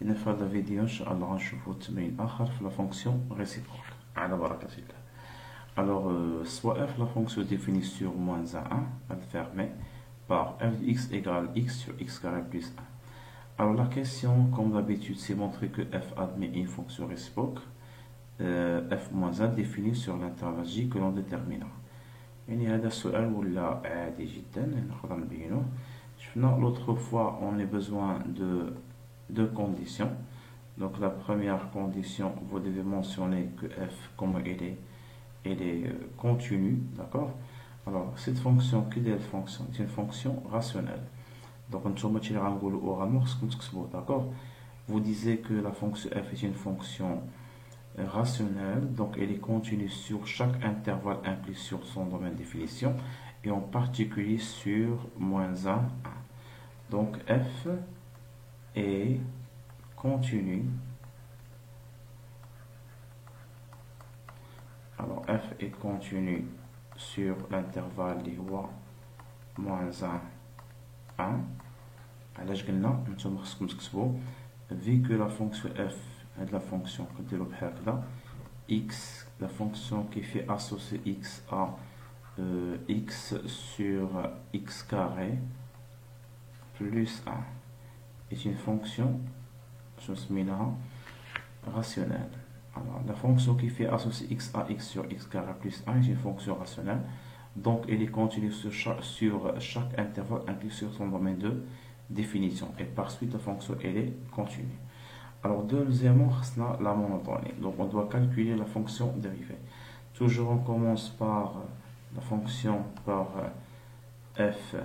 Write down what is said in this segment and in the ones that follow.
إذا في هذا الفيديو إن شاء الله غنشوفو تمرين آخر في لا فونكسيون réciproque على بركة الله. Alors, soit f, la fonction définie sur moins 1, elle fermée, par f de x égale x sur x carré plus 1. Alors, la question, comme d'habitude, c'est montrer que f admet une fonction réciproque, f moins 1 définie sur l'intervalle j que l'on déterminera. يعني هذا السؤال ولا عادي جدا نقدر نبينوه. شفنا l'autre fois on a besoin de deux conditions. Donc la première condition, vous devez mentionner que f, comme elle est continue, d'accord. Alors cette fonction, quelle est la fonction? C'est une fonction rationnelle. Donc oralement, d'accord. Vous disiez que la fonction f est une fonction rationnelle, donc elle est continue sur chaque intervalle inclus sur son domaine de définition, et en particulier sur moins 1, 1. Donc f est continue. Alors f est continue sur l'intervalle اللي هو moins 1 1. علاش قلنا نتوما خصكم تكتبوا vu que la fonction f est la fonction كديروا بحال هكذا x, la fonction qui fait associer x à x sur x carré plus 1 est une fonction rationnelle. Alors, la fonction qui fait associer x à x sur x carré plus 1 est une fonction rationnelle, donc elle est continue sur chaque intervalle inclus sur son domaine de définition, et par suite la fonction elle est continue. Alors deuxièmement, la monotonie, donc on doit calculer la fonction dérivée. Toujours on commence par la fonction par f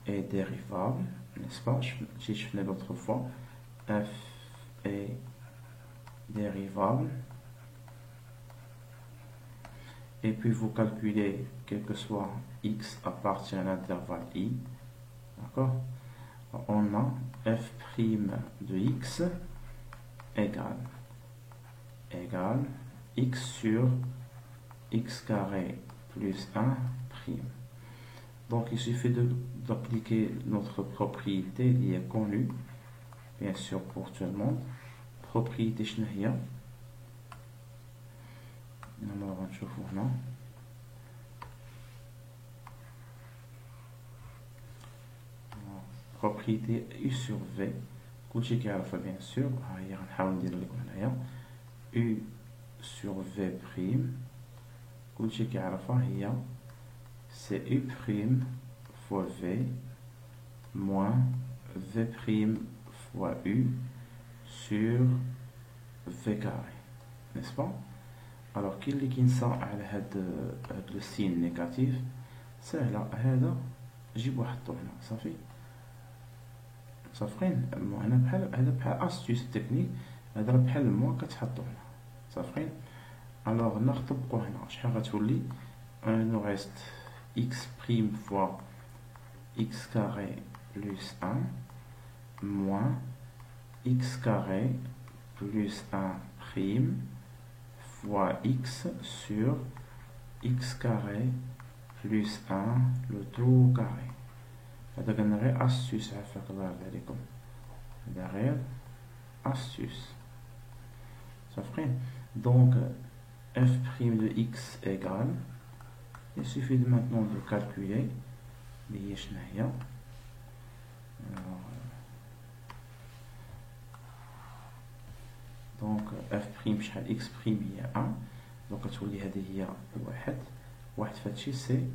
est dérivable, n'est-ce pas? J'ai fait l'autre fois, f est dérivable, et puis vous calculez quel que soit x appartient à l'intervalle i, d'accord. On a f' de x égale x sur x carré plus 1 prime. Donc il suffit d'appliquer notre propriété qui est connue bien sûr pour tout le monde. Propriété شنو هي؟ نشوفوا هنا. propriété u sur v كلشي كيعرفها bien sûr. ها هي غنحاول ندير لكم هنايا u sur v prime كلشي كيعرفها هي c'est u prime fois v moins v prime fois u sur v carré, n'est-ce pas? Alors كاين اللي كينسى على هاد لو سين نيجاتيف. سهله هذا جيبو حطو هنا صافي صافقين. هنا بحال هذا بحال استيوس تكنيك، هذا بحال الموا كتحطو هنا صافقين. الوغ نطبقو هنا شحال غتولي نو ريست x prime fois x carré plus 1 moins x carré plus 1 prime fois x sur x carré plus 1 le tout carré. هذا قلنا غير astuce عفاك الله يرضي عليكم، هذا غير astuce صافقين. Donc f' de x égale, il suffit de maintenant de calculer اللي هي شنو هي. donc f' شحال x' هي 1، donc تولي هذه هي واحد فهادشي سي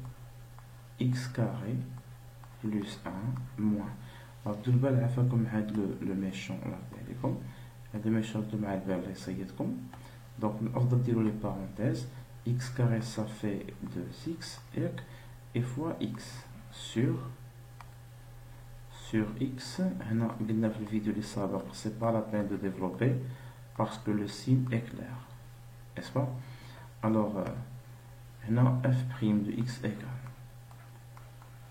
x carré plus 1 moins. ردوا البال عفاكم هاد لو ميشون الله يرضي عليكم، هاد الميشون ردوا مع البال الله يصيدكم. دونك من الافضل ديروا لي بارونتيز x carré ça fait 2x et fois x sur x. هنا قلنا في الفيديو اللي سابق c'est pas la peine de développer parce que le signe est clair, n'est-ce pas? Alors هنا f' de x égale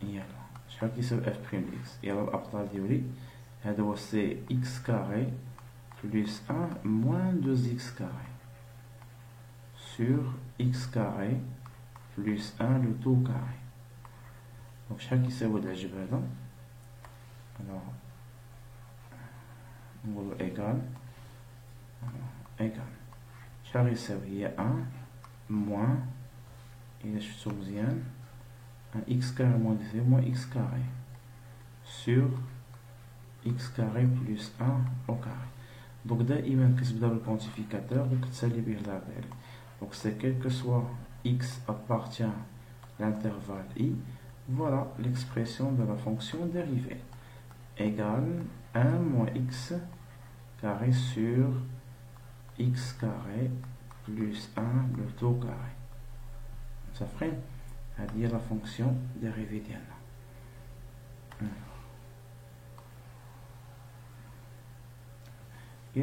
يلا شحال كيساوي f' de x؟ يلا الابطال ديالي هذا هو سي x carré plus 1 moins 2x carré sur x carré plus 1 le tout carré. donc شحال كيساوي هاد العجب هذا؟ alors نقولو égal égal شحال يساوي هي 1 moins إلا شفتو مزيان 1 x carré moins 2 moins x carré sur x carré plus 1 au carré. Donc دائما كتبدا بالكونتيفيكاتور وكتسالي به لابيل. Donc c'est quel que soit x appartient à l'intervalle i, voilà l'expression de la fonction dérivée égale 1 moins x carré sur x carré plus 1 le tout carré. Ça ferait à dire la fonction dérivée ديالنا.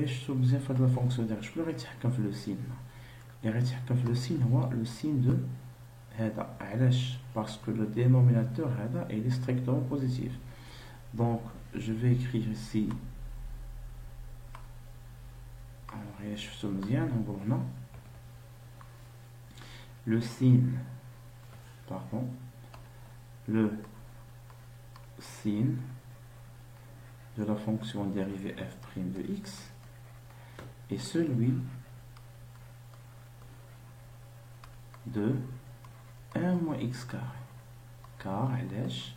شفتو مزيان في هاد لا فونكسيون ديال شكون اللي غيتحكم في لو سين؟ اللي غيتحكم في لو سين هو لو سين دو هذا. علاش؟ باسكو لو dénominateur هذا il est strictement positif. Donc je vais écrire ici, alors شفتو مزيان نقول هنا le signe, pardon, le signe de la fonction dérivée f' de x est celui de 1 moins x carré. car علاش؟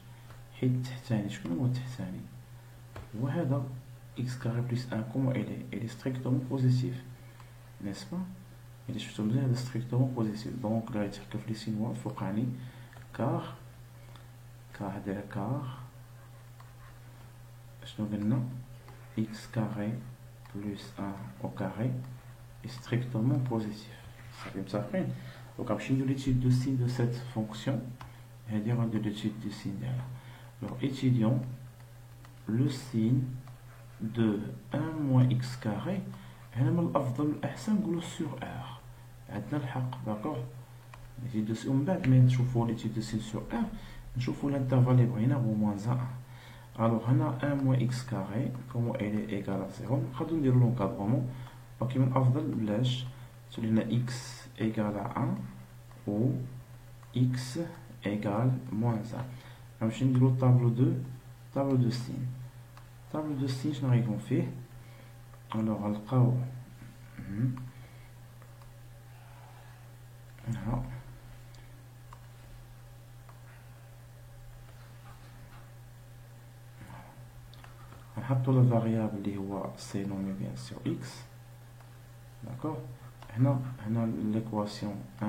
حيت التحتاني شكون هو التحتاني؟ هو هذا x carré plus 1. comment il est strictement positif, n'est-ce pas? il est شفتو مزيان هذا strictement positif. donc اللي غيتحكم في لي سين هو الفوقاني car هذا car شنو قلنا؟ x carré plus 1 au carré est strictement positif. Ça fait ça fait. Donc on va l'étude de signe de cette fonction et dire de l'étude du signe là. Alors étudions le signe de 1 moins x carré. هنا من الأفضل الأحسن نقولو sur r. عندنا الحق d'accord. l'étude de signe ومن بعد ما نشوفو l'étude de signe sur r نشوفو l'intervalle اللي بغينا هو moins 1. alors هنا 1 moins x carré comment elle est égale à 0 نقدروا نديرو l'encadrement. donc من الأفضل بلاش تولي لنا x égale à 1 ou x égale moins 1. غنمشي نديرو tableau de signe. tableau de signe شنو غيكون فيه؟ alors غنلقاو هنا نحطو لا فاريابل اللي هو سي نومي بيان سور x d'accord. هنا l'équation 1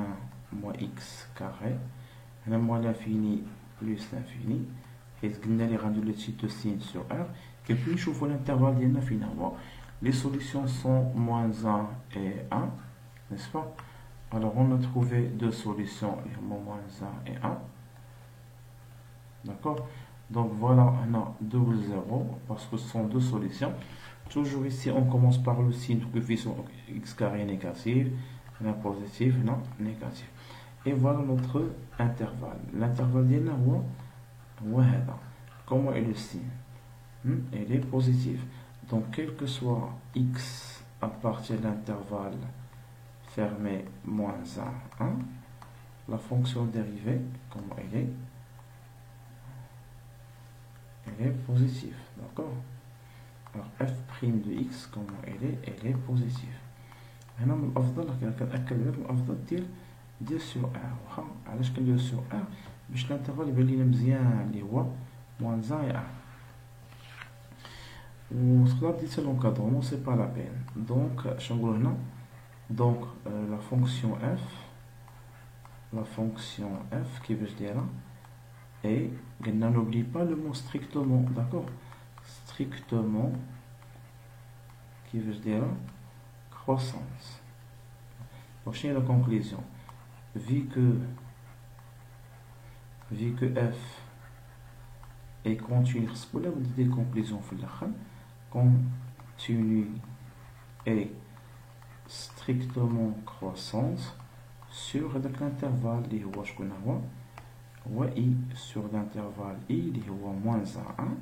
moins x carré هنا moins l'infini plus l'infini حيت قلنا لي غندير l'étude de signe sur r. كيفاش نشوفو l'intervalle ديالنا فين هو؟ les solutions sont moins 1 et 1, n'est-ce pas? alors on a trouvé deux solutions, moins 1 et 1, d'accord. donc voilà, on a double 0 parce que ce sont deux solutions. toujours ici on commence par le signe de coefficient x carré négatif, on a positif, non négatif. et voilà notre intervalle. l'intervalle ديالنا هو هذا. comment est le signe? il est positif. donc quel que soit x à partir de l'intervalle fermé moins 1, 1, la fonction dérivée, comment elle est positive, d'accord. alors f' de x comment elle est positive. هنا من الافضل كنأكد لك من الافضل دير sur r. واخا علاش كندير sur r؟ باش الانترفال يبان لينا مزيان اللي هو moins 1 et 1. وتقدر دير l'encadrement c'est pas la peine. donc شنقول هنا؟ donc la fonction f كيفاش دايره؟ et n'oublie pas le mot strictement, d'accord. strictement كيفاش دايره؟ croissance. donc شنو هي la conclusion؟ vu que f est continu خصك ولا بدي دير conclusion في الاخر continu et strictement croissance sur l'intervalle اللي هو شكون هو i sur l'intervalle i اللي هو moins 1.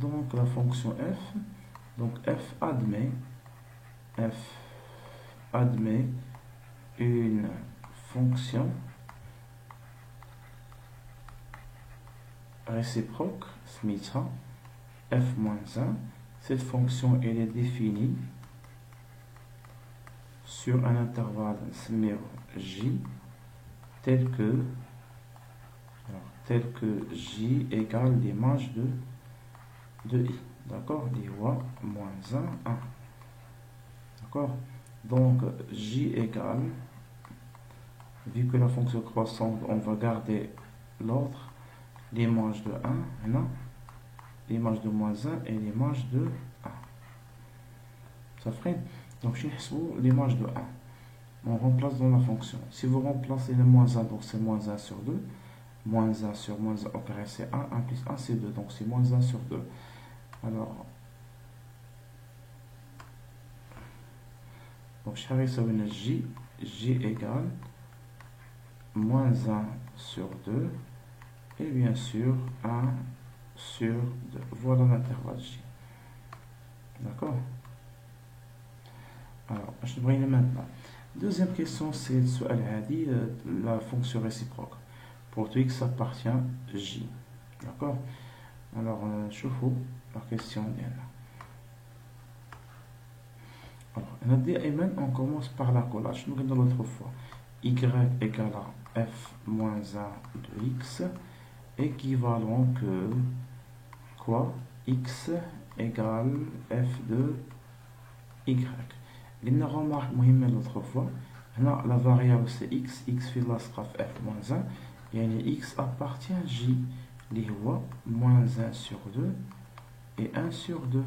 donc la fonction f, donc f admet une fonction réciproque Smith f moins 1. cette fonction elle est définie sur un intervalle J tel que J égale l'image de I. D'accord? L'IOA moins 1, 1. D'accord? Donc J égale, vu que la fonction croissante, on va garder l'ordre, l'image de 1, non? L'image de moins 1 et l'image de 1. Ça ferait, donc je l'image de 1. On remplace dans la fonction. Si vous remplacez le moins 1, donc c'est moins 1 sur 2. Moins 1 sur moins 1 au carré, c'est 1. 1 plus 1, c'est 2. Donc c'est moins 1 sur 2. Alors, donc J égale moins 1 sur 2. Et bien sûr, 1 sur 2. Voilà l'intervalle J. D'accord? Alors, je vais maintenant. Deuxième question, c'est la fonction réciproque. Pour tout x appartient J. D'accord? Alors, je fous la question. Alors, on commence par la collage. Nous regardons l'autre fois. Y égale à f moins 1 de x, équivalent que quoi? X égale f de y. Il y a une remarque l'autre fois. La variable c'est x fait la straf f moins 1. Et x appartient à j. Les voix moins 1 sur 2 et 1 sur 2.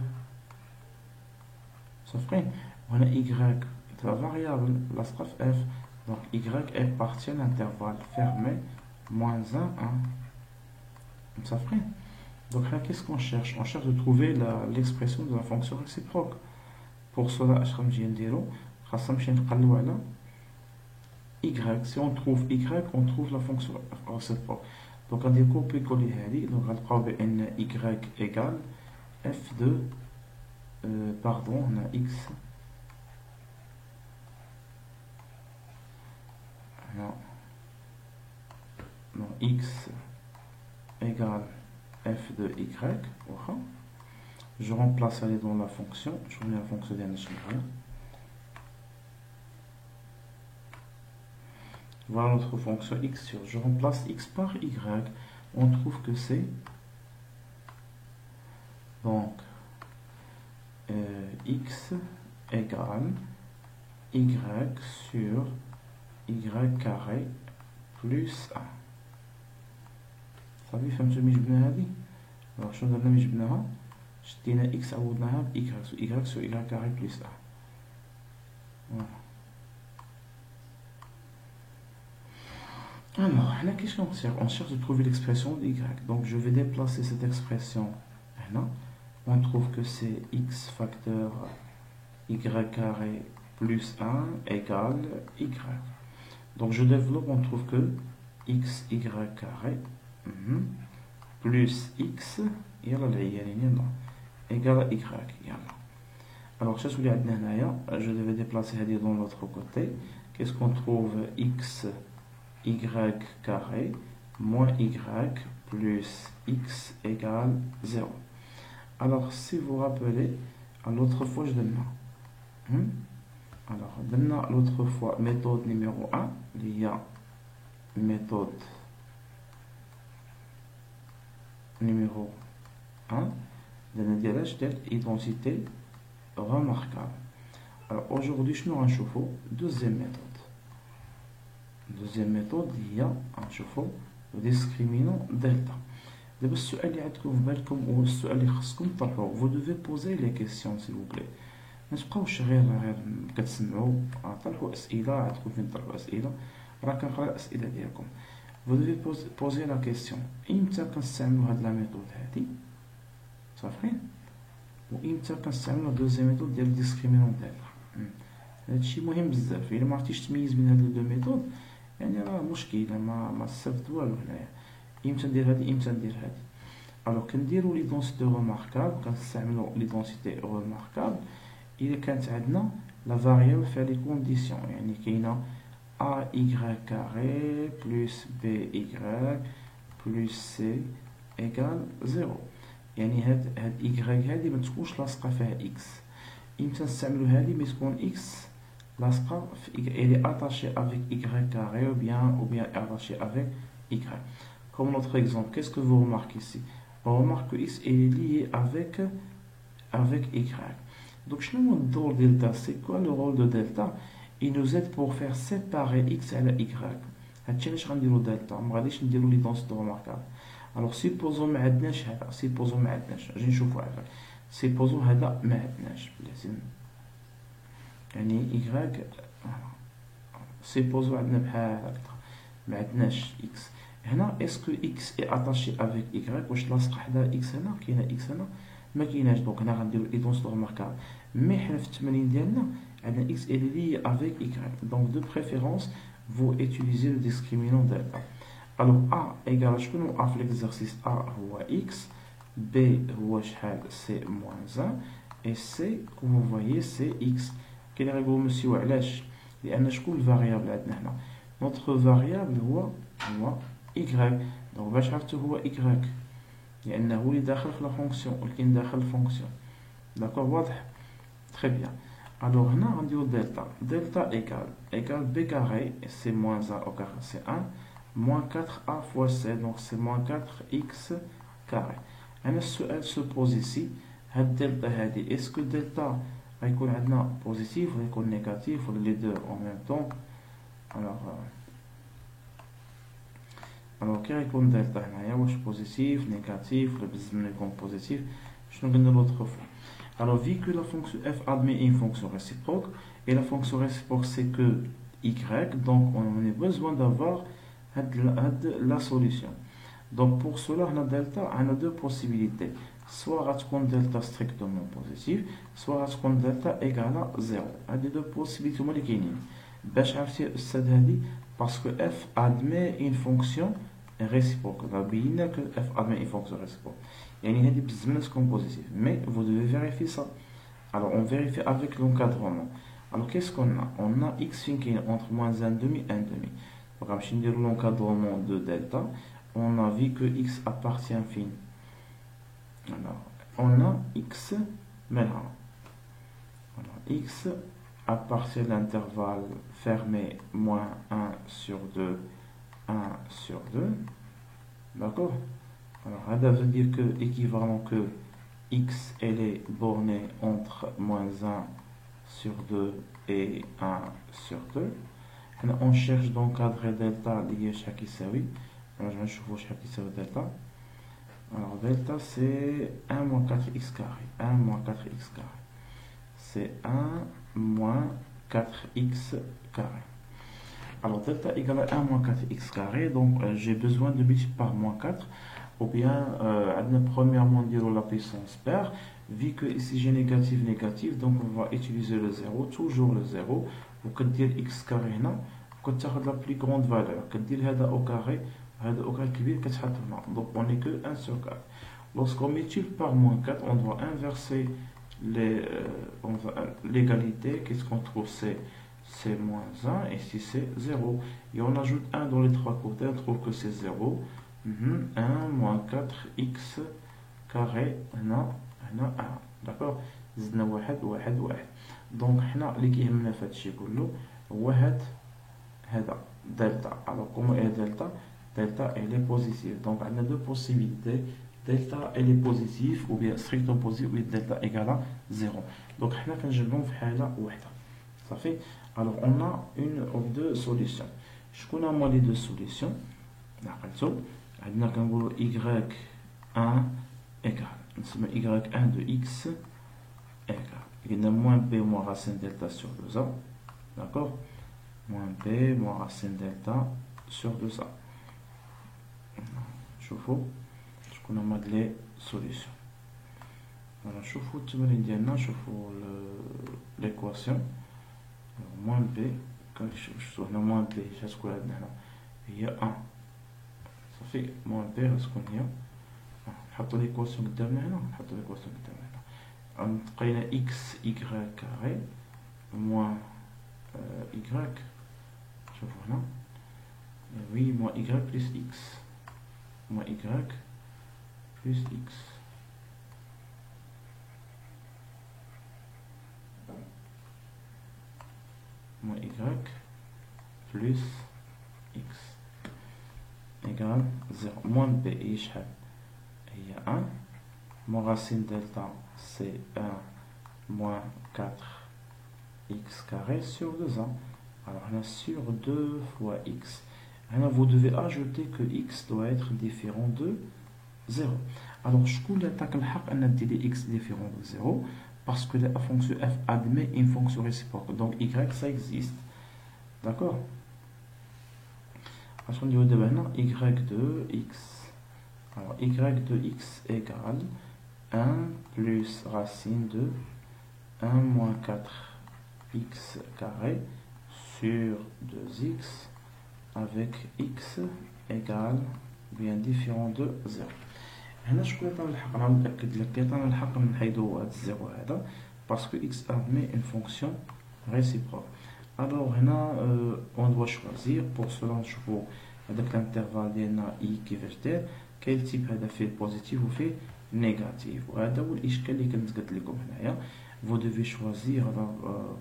Ça fait, on a y, la variable, la straf f. Donc y appartient à l'intervalle fermé moins 1, 1. Ça fait. Donc là, qu'est-ce qu'on cherche? On cherche de trouver l'expression de la fonction réciproque. Pour cela, je vais dire y. Si on trouve y, on trouve la fonction réciproque. Donc on va copier-coller. Donc on va trouver y égale f de pardon, on a x. Non, x égale f de y. Je remplace aller dans la fonction. Je remets la fonction d'NH. Voilà notre fonction x sur. Je remplace x par y. On trouve que c'est donc x égale y sur y carré plus 1. صافي فهمتوا ملي جبنا هذه؟ alors شنو درنا ملي جبناها؟ شدينا x عوضناها ب y sur y carré plus 1. voilà. Alors, là, qu'est-ce qu'on cherche? On cherche de trouver l'expression de y. Donc, je vais déplacer cette expression. Là, on trouve que c'est x facteur y carré plus 1 égale y. Donc, je développe, on trouve que x y carré plus x égale à y. Alors, je devais déplacer dans l'autre côté. Qu'est-ce qu'on trouve? X y carré moins y plus x égale 0. Alors, si vous vous rappelez, l'autre fois, je donne alors, l'autre fois, méthode numéro 1, il y a méthode numéro 1, identité remarquable. Alors, aujourd'hui, je nous réchauffe deuxième méthode. Deuxième méthode, il y a un chauffe le discriminant delta. Vous devez poser les questions, s'il vous plaît. ما تبقاوش غير كتسمعوا طرحوا اسئله تكون فين تطرحوا اسئله راه كنقرا الاسئله ديالكم. Vous devez poser la question. امتى كنستعملوا هاد لا ميثود هادي صافي وامتى كنستعملوا دوزيام ميثود ديال الديسكريمينون ديالها. هادشي مهم بزاف. الا ما عرفتيش تميز بين هاد دو ميثود يعني راه مشكله ما استفدت والو هنايا. امتى ندير هادي امتى ندير هادي. الوغ كنديروا ليدونسيتي روماركابل كنستعملوا ليدونسيتي روماركابل إذا كانت عندنا لا فاريابل فيها لي كونديسيون يعني كاينه a y carré plus b y plus c égale 0 يعني هاد y هادي ما تكونش لاصقه فيها x. امتى نستعملوا هادي؟ ما تكون x لاصقة elle est attachée avec y carré ou bien attachée avec y. Comme notre exemple, qu'est-ce que vous remarquez ici? On remarque que x est lié avec y. Donc, je nous montre delta. C'est quoi le rôle de delta? Il nous aide pour faire séparer x à la y. هادشي علاش غنديرو دلتا، ما غاديش نديرو لي دونس دو ريماركابل. الوغ سيبوزو ما عندناش هذا، سيبوزو ما عندناش، اجي نشوفو هذا، سيبوزو هذا ما عندناش بلاتي، يعني y سيبوزو عندنا بحال هكا ما عندناش x. هنا اسكو x اي اتاشي افيك y، واش لاصق حدا x هنا؟ كاينه x هنا؟ ما كايناش. دونك هنا غنديرو لي دونس دو ريماركابل. مي حنا في التمرين ديالنا عندنا x est lié avec y. Donc de préférence vous utilisez le discriminant delta. Alors A égale شكون A في l'exercice A هو x, B هو شحال c'est moins 1 et C comme vous voyez c'est x. كاين اللي يقولوا مسيو علاش؟ لأن شكون الفاريابل عندنا هنا؟ notre variable هو y. donc باش عرفتو هو y لأنه هو اللي داخل في لا فونكسيون ولكن داخل الفونكسيون. داكور واضح؟ très bien. Alors, on dit delta. Delta égale b carré, c'est moins 1 au carré, c'est 1, moins 4a fois c, donc c'est moins 4x carré. Elle se pose ici, delta, est-ce que delta va être positif ou négatif, ou les deux en même temps? Alors quel est delta? Est-ce positif, négatif, le besoin positif? Je ne connais l'autre fois. Alors, vu que la fonction f admet une fonction réciproque, et la fonction réciproque c'est que y, donc on a besoin d'avoir la solution. Donc pour cela, on a delta, on a deux possibilités. Soit on a delta strictement positif, soit on a delta égal à 0. Il y a deux possibilités. Parce que f admet une fonction réciproque. On a bien que f admet une fonction réciproque. يعني هذه بزاف تكون positif, mais vous devez vérifier ça. Alors on vérifie avec l'encadrement. Alors qu'est-ce qu'on a? On a x qui est entre moins 1,5 et 1,5. Donc on va dire l'encadrement de delta. On a vu que x appartient à infini. Alors on a x maintenant. Alors x appartient à l'intervalle fermé moins 1 sur 2, 1 sur 2. D'accord? Alors, ça veut dire que l'équivalent que x elle est bornée entre moins 1 sur 2 et 1 sur 2. On cherche d'encadrer delta lié à chaque isérie. Alors, je vais chauffer chaque isérie delta. Alors, delta c'est 1 moins 4x carré. 1 moins 4x carré. C'est 1 moins 4x carré. Alors, delta égale à 1 moins 4x carré. Donc, j'ai besoin de multiplier par moins 4. Ou bien, premièrement, dire la puissance paire. Vu que ici j'ai négatif, donc on va utiliser le 0, toujours le 0. Vous pouvez dire x carré, vous pouvez la plus grande valeur. Vous pouvez dire au carré, donc on n'est que 1 sur 4. Lorsqu'on multiplie par moins 4, on doit inverser l'égalité. Qu'est-ce qu'on trouve? C'est moins 1, et ici c'est 0. Et on ajoute 1 dans les trois côtés, on trouve que c'est 0. 1 moins 4x carré هنا 1. d'accord. زدنا واحد. دونك حنا اللي كيهمنا في هادشي كله هو هذا دلتا. alors comment est delta elle est positive. donc عندنا deux possibilités, delta elle est positive ou bien strictement positive, ou bien delta égale à 0. donc حنا كنجبرهم في حاله واحده صافي. alors on a une ou deux solutions. شكون هما les deux solutions؟ عقلتو عندنا كنقولوا y1 égale نسمى y1 de x égale قلنا moins b moins racine delta sur 2a. d'accord. moins b moins racine delta sur 2a. شوفوا شكون هما لي سوليسيون. فوالا شوفوا التمرين ديالنا، شوفوا ليكواسيون moins b شوفوا هنا moins b شتكون عندنا هنا هي 1 صافي. moins b غتكون هي نحطو ليكواسيون قدامنا هنا، نحطو ليكواسيون قدامنا هنا لقينا x y carré moins y. شوفوا هنا oui moins y plus x moins y plus x. moins y plus x égale 0. Moins b, il y a 1. Mon racine delta, c'est 1 moins 4x carré sur 2a. Alors, on a sur 2 fois x. Alors, vous devez ajouter que x doit être différent de 0. Alors, je peux attaquer le x différent de 0 parce que la fonction f admet une fonction réciproque. Donc, y, ça existe. D'accord? Alors, on dit maintenant y de x. Alors, y de x égale 1 plus racine de 1 moins 4x carré sur 2x avec x égale bien différent de 0. هنا شكون نلحق نعاود نأكد لك كي نلحق نحيدو هاد الزيرو هذا باسكو x admet une fonction réciproque. Alors هنا on doit choisir pour cela نشوفو هذاك الانترفال ديالنا i كيفاش داير كاين تيب هذا فيه بوزيتيف وفيه نيجاتيف وهذا هو الاشكال اللي كنت قلت لكم هنايا. Vous devez choisir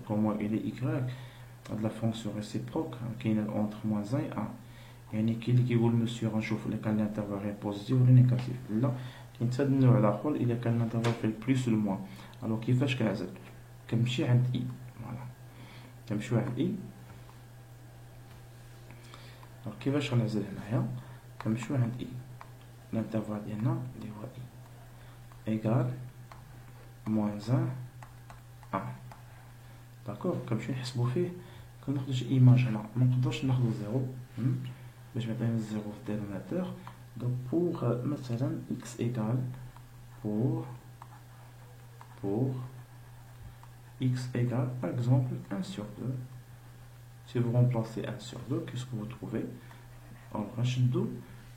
comment il est y de la fonction réciproque كاينه entre moins 1 et 1. يعني كاين اللي كيقول مسيو غنشوف الا كان الانترفال بوزيتيف ولا نيجاتيف. لا كاين حتى النوع الاخر الا كان الانترفال في البليس ولا الموان. الوغ كيفاش كنعزل كنمشي عند اي. فوالا كنمشيو عند اي. الوغ كيفاش غنعزل هنايا كنمشيو عند اي. الانترفال ديالنا اللي هو اي ايكال موان 1. داكوغ كنمشيو نحسبو فيه كناخدو شي ايماج هنا منقدرش ناخدو زيرو باش معطينا الزيرو في الدينوميناتور. دونك بوغ مثلا x égale pour x égale par exemple 1 sur 2. Si vous remplacez 1 sur 2, qu'est-ce que vous trouvez? Alors غنشدو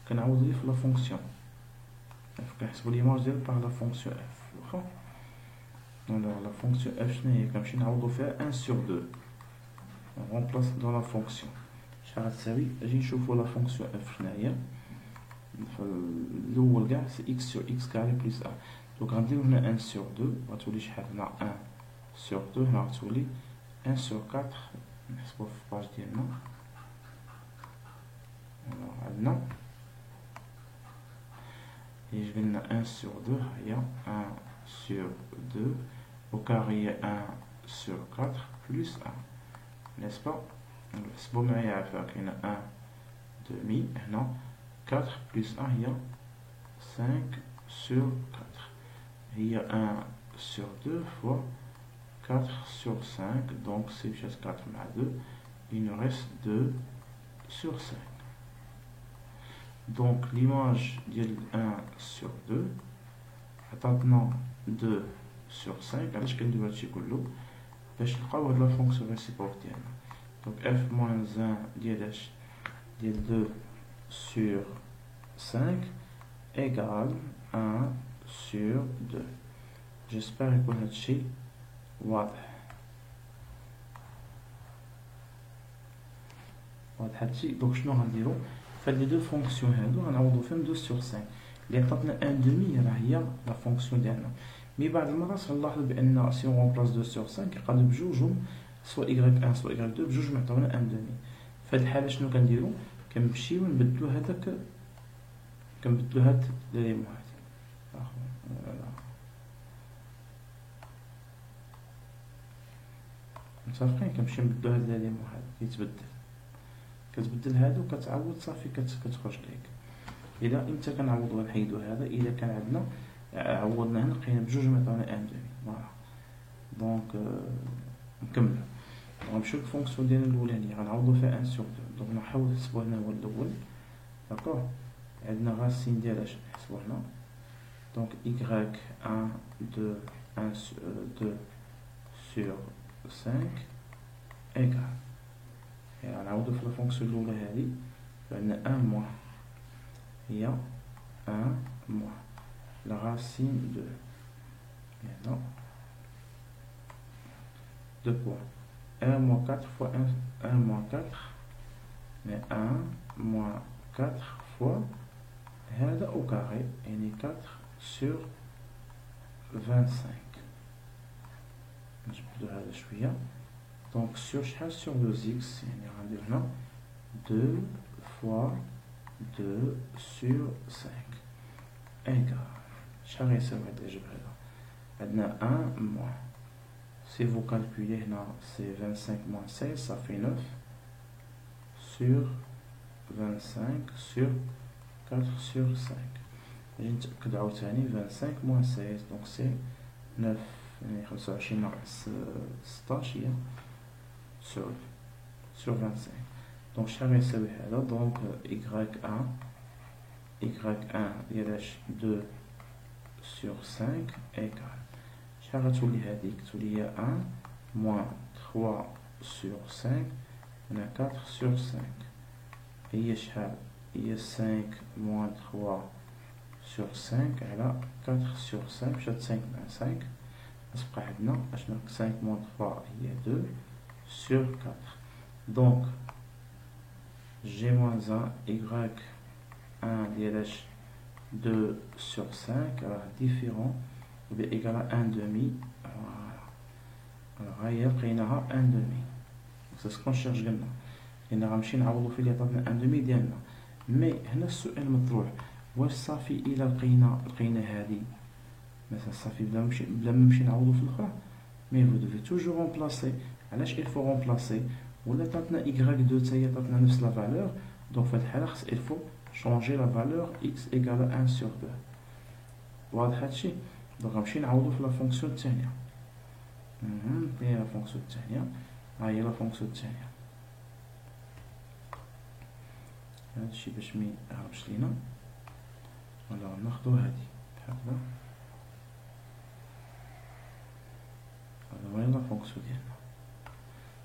كنعوضو ليه في لا فونكسيون كنحسبو ليماج ديال par la fonction f. واخا alors la fonction f شنو هي كنمشي نعوضو فيها 1 sur 2. on remplace dans la fonction شحال غتساوي اجي نشوفو لا فونكسيون اف شنو هي. الاول كاع سي x sur x carré plus 1. دونك غنديرو هنا 1 sur 2 غتولي شحال هنا 1 sur 2 هنا غتولي 1 sur 4. نحسبو في الباج ديالنا. عندنا يجي لنا 1 sur 2 هي 1 sur 2 au carré 1 sur 4 plus 1 n'est-ce pas. نحسبو معايا عافاك كاينه 1 demi هنا 4 plus 1 هي 5 sur 4 هي 1 sur 2 fois 4 sur 5 donc c'est juste 4 مع 2 il nous reste 2 sur 5. donc l'image ديال 1 sur 2 عطاتنا 2 sur 5. علاش كنديرو هادشي كله باش نلقاو هاد لا فونكسيون ريسيبروك ديالنا. donc f moins 1 ديال 2 sur 5 égale 1 sur 2. j'espère يكون هادشي واضح. هادشي دونك شنو غنديرو فهاد لي دو فونكسيون هادو غنعوضو فيهم 2 sur 5 اللي عطاتنا 1 demi راه هي لا فونكسيون ديالنا. مي بعض المرات غنلاحظ بان سي اون رومبلاس 2 sur 5 يقلب بجوجهم سوا y1 سوا y2 بجوج معطيونا 1 demi. فهاد الحالة شنو كنديرو كنمشيو نبدلو هاد ليليمون هادي متفقين. كنمشيو نبدلو هاد ليليمون هادي كتبدل هادو كتعوض صافي كتخرج ليك. الا امتى كنعوضو نحيدو هذا الا كان عندنا عوضنا هنا لقينا بجوج معطيونا 1 demi. فوالا دونك نكملو غنمشيو للفونكسيون ديالنا الاولانيه غنعوضو فيها 1 sur 2. دونك نحاول نحسبو هنا هو الاول. داكوغ عندنا راسين ديال اش نحسبو هنا. دونك y 1 2 sur 5 égal غنعوضو في الفونكسيون الاولى هادي عندنا 1 موان هي 1 موان la racine de maintenant 2 points 1 moins 4 fois 1 moins 4 mais 1 moins 4 fois هذا au carré يعني 4 sur 25. نجبدو هذا شوية Donc sur 2x, il y a 2 fois 2 sur 5 égale, on a 1 moins. Si vous calculez là, c'est 25 moins 16, ça fait 9 sur 25 sur 4 sur 5. 25 moins 16, donc c'est 9. 16 sur 25. Donc donc y1 il y a 2 sur 5 égale il y a 1 moins 3 sur 5, on a 4 sur 5. Et il y a 5 moins 3 sur 5, elle a 4 sur 5, j'ai 5 moins 5. 5 moins 3, il y a 2 sur 4. Donc, G moins 1, Y1, il y a 2 sur 5, alors différent, il est égal à 1 demi. Alors, il y a 1 demi. C'est ce qu'on cherche maintenant. Il y a un demi ديالنا. Mais, هنا السؤال مطروح. واش صافي إلا لقينا هذه مثلا صافي بلا ما نمشي نعوضو في الاخرى. مي vous devez toujours remplacer. علاش il faut remplacer؟ ولا تعطينا y2 حتى هي تعطينا نفس لا فالور، دونك في هاد الحاله خص il faut changer la valeur x égale 1 sur 2. واضح هادشي؟ دونك غنمشي نعوضو في لا فونكسيون الثانيه. هي لا فونكسيون الثانيه، ها هي لا فونكسيون الثانيه. هادشي باش ما يهربش لينا، ولا ناخدو هادي هكذا. هذا هو لا فونكسيون ديالنا.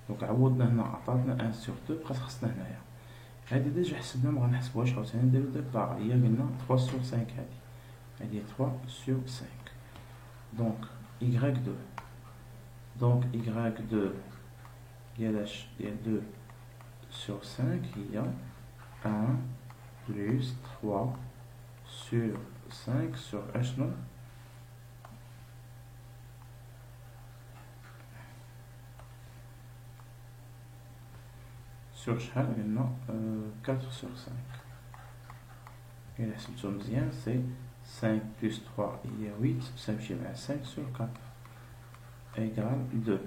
دونك عوضنا هنا عطاتنا 1 سور 2، بقات خصنا هنايا هادي ديجا حسبنا، ما غنحسبوهاش عاوتاني نديرو ديك الطاغة. هي قلنا 3 سور 5 هادي 3 سور 5. دونك y2 دونك y2 ديال 2 سور 5 هي 1 plus 3 sur 5 sur اشنو sur شحال قلنا 4 sur 5. إلا حسبتو مزيان c'est 5 plus 3 il y a 8, ça me fait 5 sur 4 égale 2.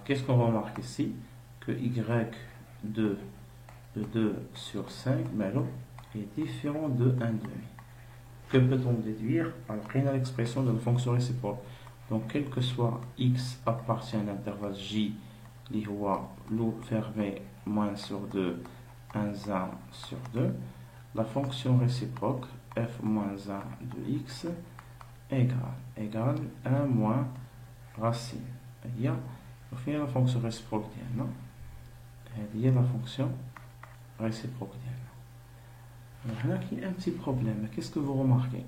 Qu'est-ce qu'on remarque ici? Que y2 de 2 sur 5 est différent de 1 demi. Que peut-on déduire? Alors, on a l'expression de la fonction réciproque. Donc, quel que soit x appartient à l'intervalle j, li huwa loop fermé moins sur 2, 1 sur 2, la fonction réciproque f moins 1 de x égale 1 moins racine. Il y a la fonction réciproque ديالنا. هذه هي la fonction réciproque ديالنا. هنا كاين un petit problème. Qu'est-ce que vous remarquez?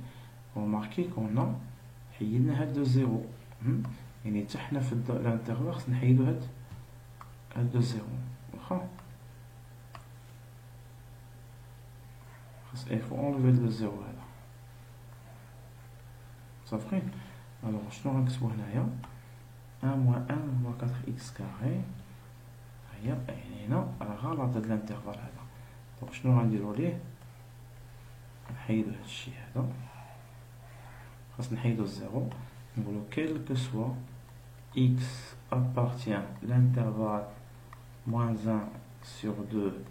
Vous remarquez qu'on a حيدنا هاد دو زيرو. يعني حتى حنا في الانترفال خصنا نحيدو هاد دو زيرو. واخا خاص il faut enlever le زيرو هذا. صافي. alors شنو غنكتبو هنايا؟ 1 moins 1 moins 4x carré. هي يعني هنا راه غلط هاد الانترفال هذا. دونك شنو غنديرو ليه؟ نحيدو هادشي هذا، خاص نحيدو الزيرو، نقولو quel que soit x appartient l'intervalle moins 1 sur 2,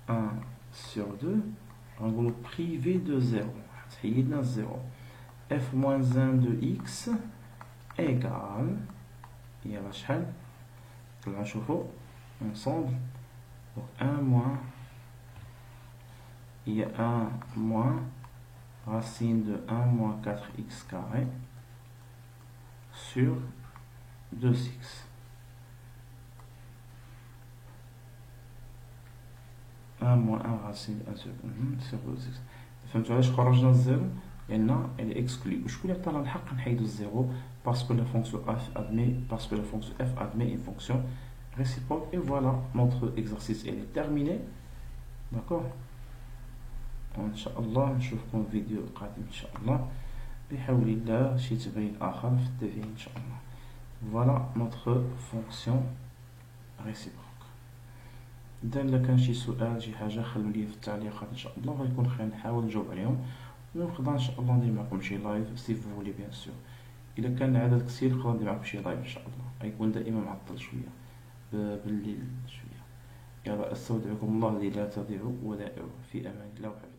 1 sur 2, غنقولو privé de 0. حيدنا الزيرو. f moins 1 de x égale هي راه شحال؟ طلعو نشوفو ensemble. Donc 1 moins, il y a 1 moins racine de 1 moins 4x carré sur 2x. 1 moins 1 racine de 1 sur 2x. فهمتوا علاش خرجنا الزيرو؟ لأن elle est exclue. وشكون اللي عطانا الحق نحيدو الزيرو؟ parce que la fonction f admet une fonction réciproque. Et voilà, notre exercice est terminé. D'accord? Inch'Allah, نشوفكم فيديو قادم إن شاء الله بحول الله شي تبريد آخر في التفاعل إن شاء الله. Voilà notre fonction ريسيبروك. إذا إلا كان شي سؤال شي حاجة خلوا لي في التعليقات إن شاء الله، غيكون خير نحاول نجاوب عليهم، ونقدر إن شاء الله ندير معكم شي لايف سي فولي بيان سور. إلا كان العدد كثير نقدر ندير معكم شي لايف إن شاء الله، غيكون دائما معطل شوية بالليل شوية. يلا أستودعكم الله الذي لا تضيع ودائعه، في أمان الله وحفظه.